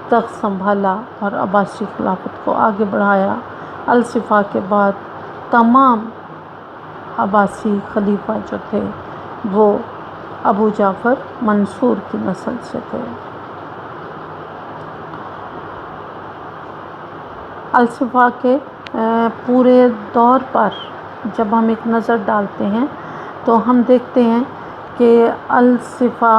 تخت سنبھالا اور عباسی خلافت کو آگے بڑھایا۔ الصفا کے بعد تمام عباسی خلیفہ جو تھے وہ ابو جعفر منصور کی نسل سے تھے۔ الصفا کے پورے دور پر جب ہم ایک نظر ڈالتے ہیں تو ہم دیکھتے ہیں کہ الصفا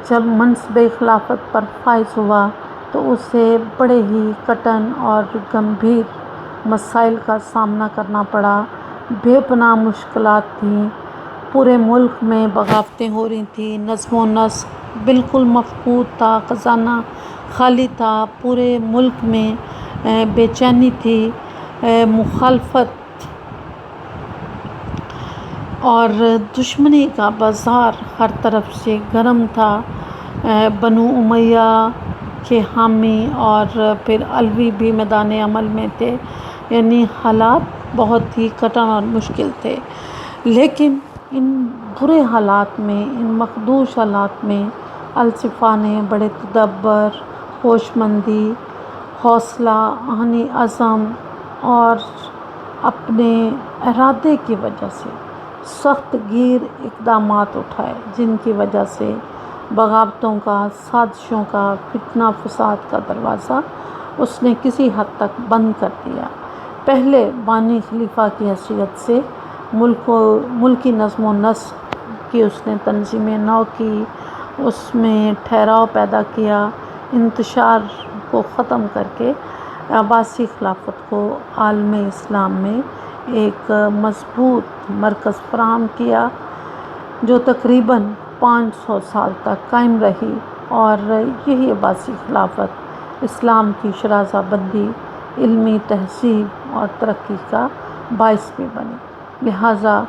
جب منصب خلافت پر فائز ہوا تو اسے بڑے ہی کٹن اور گمبھیر مسائل کا سامنا کرنا پڑا۔ بے پناہ مشکلات تھیں، پورے ملک میں بغاوتیں ہو رہی تھیں، نظم و نسق بالکل مفقود تھا، خزانہ خالی تھا، پورے ملک میں بے چینی تھی، مخالفت اور دشمنی کا بازار ہر طرف سے گرم تھا۔ بنو امیہ کے حامی اور پھر علوی بھی میدان عمل میں تھے، یعنی حالات بہت ہی کٹن اور مشکل تھے، لیکن ان برے حالات میں، ان مخدوش حالات میں الصفا نے بڑے تدبر، ہوش مندی، حوصلہ، ذہنی عزم اور اپنے ارادے کی وجہ سے سخت گیر اقدامات اٹھائے، جن کی وجہ سے بغاوتوں کا، سازشوں کا، فتنہ فساد کا دروازہ اس نے کسی حد تک بند کر دیا۔ پہلے بانی خلیفہ کی حیثیت سے ملکی نظم و نسق کی اس نے تنظیمیں نو کی، اس میں ٹھہراؤ پیدا کیا، انتشار کو ختم کر کے عباسی خلافت کو عالم اسلام میں ایک مضبوط مرکز فراہم کیا جو تقریباً 500 سال تک قائم رہی، اور یہی عباسی خلافت اسلام کی شرازہ بندی، علمی تہذیب اور ترقی کا باعث بھی بنی۔ لہٰذا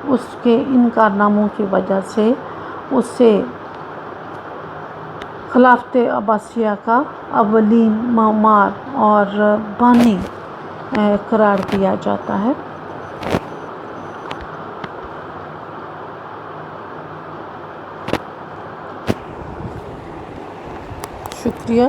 اس کے ان کارناموں کی وجہ سے اسے خلافت عباسیہ کا اولین معمار اور بانی قرار دیا جاتا ہے۔ شکریہ۔